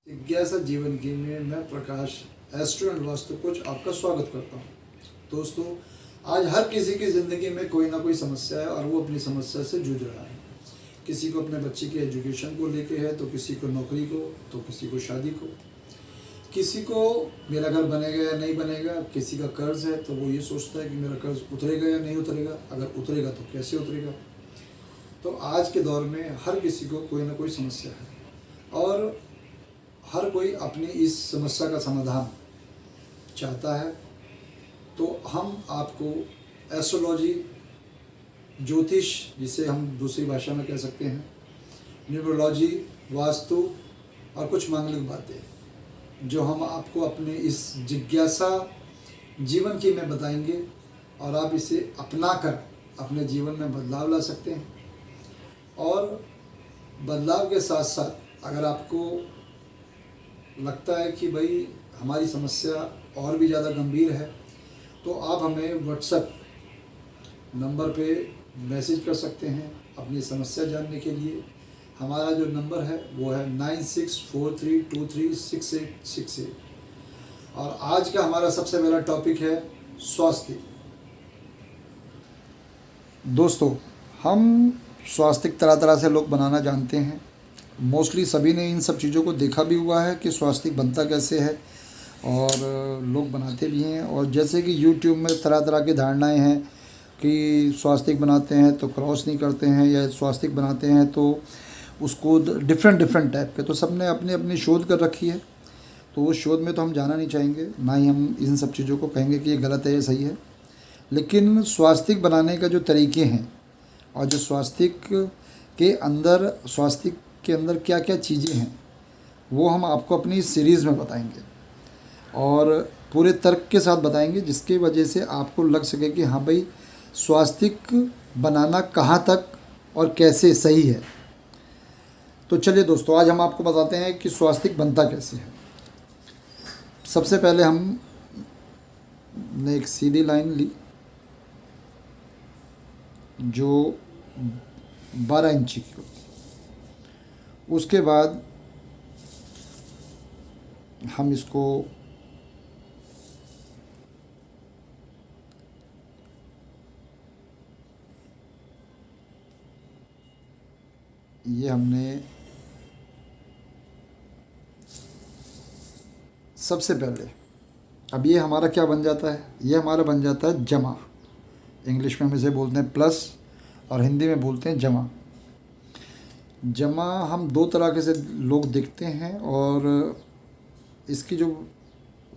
जिज्ञासा जीवन की में मैं प्रकाश एस्ट्रो एंड वास्तु कोच आपका स्वागत करता हूँ। दोस्तों, आज हर किसी की ज़िंदगी में कोई ना कोई समस्या है और वो अपनी समस्या से जूझ रहा है। किसी को अपने बच्चे की एजुकेशन को लेके है, तो किसी को नौकरी को, तो किसी को शादी को, किसी को मेरा घर बनेगा या नहीं बनेगा, किसी का कर्ज है तो वो ये सोचता है कि मेरा कर्ज उतरेगा या नहीं उतरेगा, अगर उतरेगा तो कैसे उतरेगा। तो आज के दौर में हर किसी को कोई ना कोई समस्या है और हर कोई अपनी इस समस्या का समाधान चाहता है। तो हम आपको एस्ट्रोलॉजी, ज्योतिष जिसे हम दूसरी भाषा में कह सकते हैं, न्यूमरोलॉजी, वास्तु और कुछ मांगलिक बातें जो हम आपको अपने इस जिज्ञासा जीवन की में बताएंगे और आप इसे अपनाकर अपने जीवन में बदलाव ला सकते हैं। और बदलाव के साथ साथ अगर आपको लगता है कि भाई हमारी समस्या और भी ज़्यादा गंभीर है, तो आप हमें व्हाट्सएप नंबर पे मैसेज कर सकते हैं अपनी समस्या जानने के लिए। हमारा जो नंबर है वो है 9643236868। और आज का हमारा सबसे पहला टॉपिक है स्वास्थ्य। दोस्तों, हम स्वास्थ्य तरह तरह से लोग बनाना जानते हैं। मोस्टली सभी ने इन सब चीज़ों को देखा भी हुआ है कि स्वास्थ्य बनता कैसे है, और लोग बनाते भी हैं। और जैसे कि यूट्यूब में तरह तरह की धारणाएं हैं कि स्वास्थ्य बनाते हैं तो क्रॉस नहीं करते हैं, या स्वास्थ्य बनाते हैं तो उसको डिफरेंट टाइप के, तो सब ने अपनी अपनी शोध कर रखी है। तो उस शोध में तो हम जाना नहीं चाहेंगे, ना ही हम इन सब चीज़ों को कहेंगे कि ये गलत है, ये सही है। लेकिन स्वास्थ्य बनाने का जो तरीके हैं और जो स्वास्थ्य के अंदर क्या क्या चीज़ें हैं, वो हम आपको अपनी इस सीरीज़ में बताएंगे और पूरे तर्क के साथ बताएंगे, जिसकी वजह से आपको लग सके कि हाँ भाई, स्वास्थ्य बनाना कहाँ तक और कैसे सही है। तो चलिए दोस्तों, आज हम आपको बताते हैं कि स्वास्थ्य बनता कैसे है। सबसे पहले हमने एक सीधी लाइन ली जो 12 इंची की होती है। उसके बाद हम इसको ये हमने सबसे पहले, अब ये हमारा क्या बन जाता है, ये हमारा बन जाता है जमा। इंग्लिश में हम इसे बोलते हैं प्लस और हिंदी में बोलते हैं जमा। जमा हम दो तरह के से लोग देखते हैं, और इसकी जो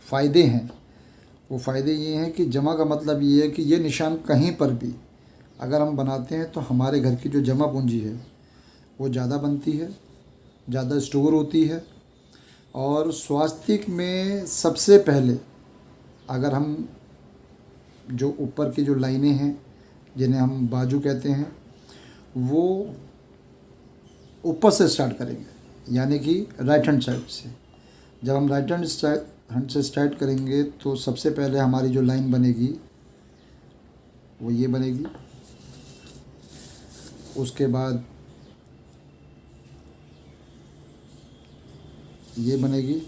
फ़ायदे हैं वो फ़ायदे ये हैं कि जमा का मतलब ये है कि ये निशान कहीं पर भी अगर हम बनाते हैं तो हमारे घर की जो जमा पूंजी है वो ज़्यादा बनती है, ज़्यादा स्टोर होती है। और स्वास्थ्य में सबसे पहले अगर हम जो ऊपर की जो लाइनें हैं जिन्हें हम बाजू कहते हैं, वो ऊपर से स्टार्ट करेंगे, यानी कि राइट हैंड साइड से। जब हम राइट हैंड से स्टार्ट करेंगे तो सबसे पहले हमारी जो लाइन बनेगी वो ये बनेगी। उसके बाद ये बनेगी,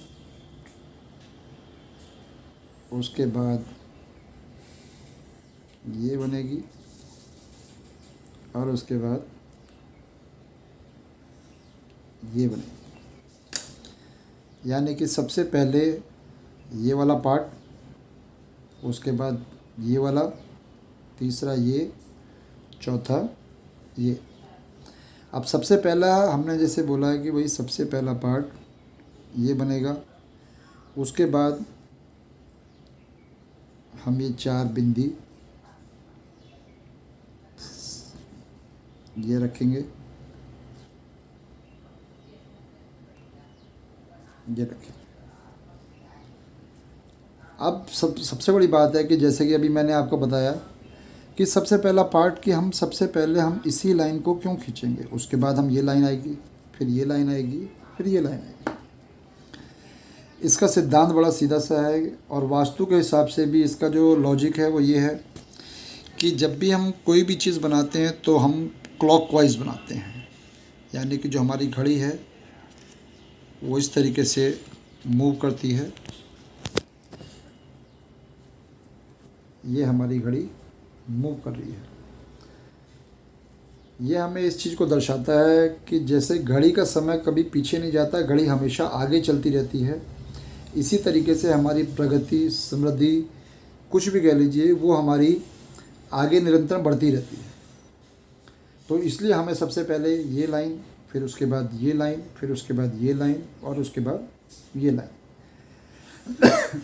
उसके बाद ये बनेगी, और उसके बाद ये बनेगी। यानी कि सबसे पहले ये वाला पार्ट, उसके बाद ये वाला, तीसरा ये, चौथा ये। अब सबसे पहला हमने जैसे बोला है कि भाई सबसे पहला पार्ट ये बनेगा। उसके बाद हम ये 4 बिंदी ये रखेंगे, ये रखें। अब सबसे बड़ी बात है कि जैसे कि अभी मैंने आपको बताया कि सबसे पहला पार्ट कि हम सबसे पहले हम इसी लाइन को क्यों खींचेंगे। उसके बाद हम ये लाइन आएगी, फिर ये लाइन आएगी, फिर ये लाइन आएगी। इसका सिद्धांत बड़ा सीधा सा है, और वास्तु के हिसाब से भी इसका जो लॉजिक है वो ये है कि जब भी हम कोई भी चीज़ बनाते हैं तो हम क्लॉकवाइज बनाते हैं। यानी कि जो हमारी घड़ी है वो इस तरीके से मूव करती है। ये हमारी घड़ी मूव कर रही है। ये हमें इस चीज़ को दर्शाता है कि जैसे घड़ी का समय कभी पीछे नहीं जाता, घड़ी हमेशा आगे चलती रहती है। इसी तरीके से हमारी प्रगति, समृद्धि, कुछ भी कह लीजिए, वो हमारी आगे निरंतर बढ़ती रहती है। तो इसलिए हमें सबसे पहले ये लाइन, फिर उसके बाद ये लाइन, फिर उसके बाद ये लाइन और उसके बाद ये लाइन।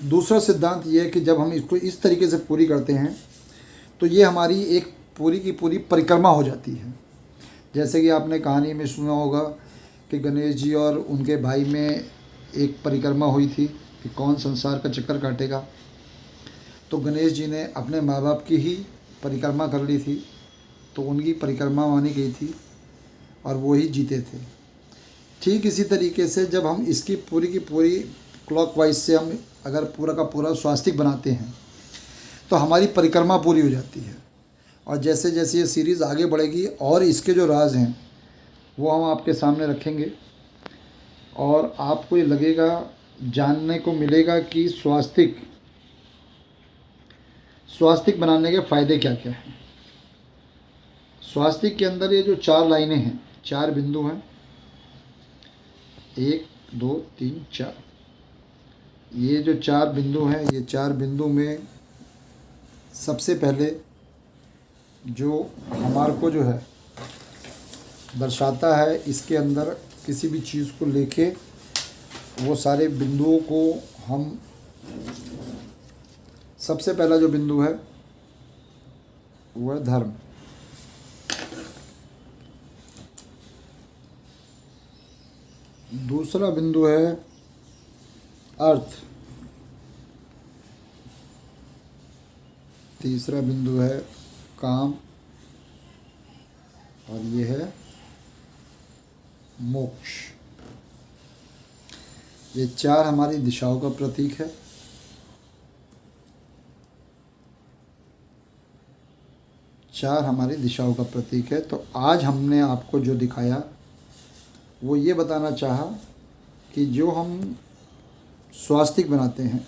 दूसरा सिद्धांत ये है कि जब हम इसको इस तरीके से पूरी करते हैं तो ये हमारी एक पूरी की पूरी परिक्रमा हो जाती है। जैसे कि आपने कहानी में सुना होगा कि गणेश जी और उनके भाई में एक परिक्रमा हुई थी कि कौन संसार का चक्कर काटेगा। तो गणेश जी ने अपने माँ बाप की ही परिक्रमा कर ली थी, तो उनकी परिक्रमा मानी गई थी और वो ही जीते थे। ठीक इसी तरीके से जब हम इसकी पूरी की पूरी क्लॉकवाइज से हम अगर पूरा का पूरा स्वास्तिक बनाते हैं तो हमारी परिक्रमा पूरी हो जाती है। और जैसे जैसे ये सीरीज़ आगे बढ़ेगी और इसके जो राज हैं वो हम आपके सामने रखेंगे और आपको ये लगेगा, जानने को मिलेगा कि स्वास्तिक बनाने के फ़ायदे क्या क्या हैं। स्वास्तिक के अंदर ये जो 4 लाइनें हैं, 4 बिंदु हैं, 1 2 3 4, ये जो 4 बिंदु हैं, ये 4 बिंदु में सबसे पहले जो हमारे को जो है दर्शाता है, इसके अंदर किसी भी चीज़ को लेके वो सारे बिंदुओं को हम, सबसे पहला जो बिंदु है वो है धर्म। दूसरा बिंदु है अर्थ। तीसरा बिंदु है काम और ये है मोक्ष। ये 4 हमारी दिशाओं का प्रतीक है। तो आज हमने आपको जो दिखाया वो ये बताना चाहा कि जो हम स्वास्तिक बनाते हैं,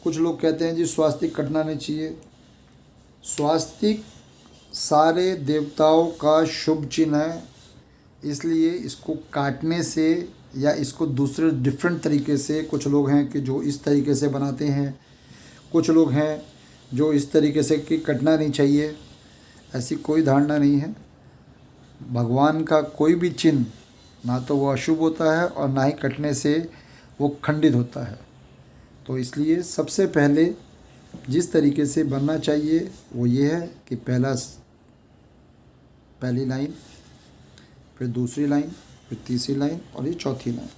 कुछ लोग कहते हैं जी स्वास्तिक कटना नहीं चाहिए। स्वास्तिक सारे देवताओं का शुभ चिन्ह है, इसलिए इसको काटने से या इसको दूसरे डिफरेंट तरीके से, कुछ लोग हैं कि जो इस तरीके से बनाते हैं, कुछ लोग हैं जो इस तरीके से कि कटना नहीं चाहिए। ऐसी कोई धारणा नहीं है। भगवान का कोई भी चिन्ह ना तो वो अशुभ होता है और ना ही कटने से वो खंडित होता है। तो इसलिए सबसे पहले जिस तरीके से बनना चाहिए वो ये है कि पहली लाइन, फिर दूसरी लाइन, फिर तीसरी लाइन और ये चौथी लाइन।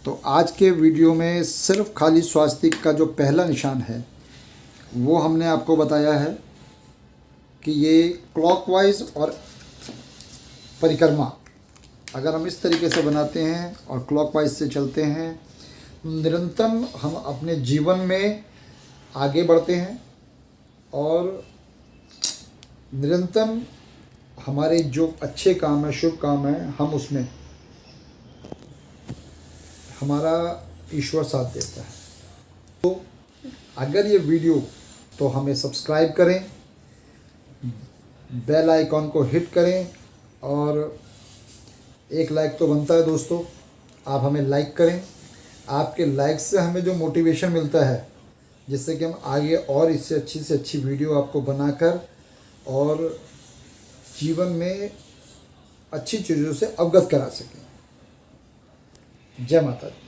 तो आज के वीडियो में सिर्फ खाली स्वास्तिक का जो पहला निशान है वो हमने आपको बताया है कि ये क्लॉकवाइज और परिक्रमा अगर हम इस तरीके से बनाते हैं और क्लॉकवाइज से चलते हैं, निरंतर हम अपने जीवन में आगे बढ़ते हैं और निरंतर हमारे जो अच्छे काम है, शुभ काम है, हम उसमें हमारा ईश्वर साथ देता है। तो अगर ये वीडियो, तो हमें सब्सक्राइब करें, बेल आइकॉन को हिट करें और एक लाइक तो बनता है दोस्तों, आप हमें लाइक करें। आपके लाइक से हमें जो मोटिवेशन मिलता है, जिससे कि हम आगे और इससे अच्छी वीडियो आपको बनाकर और जीवन में अच्छी चीज़ों से अवगत करा सकें। जय माता दी।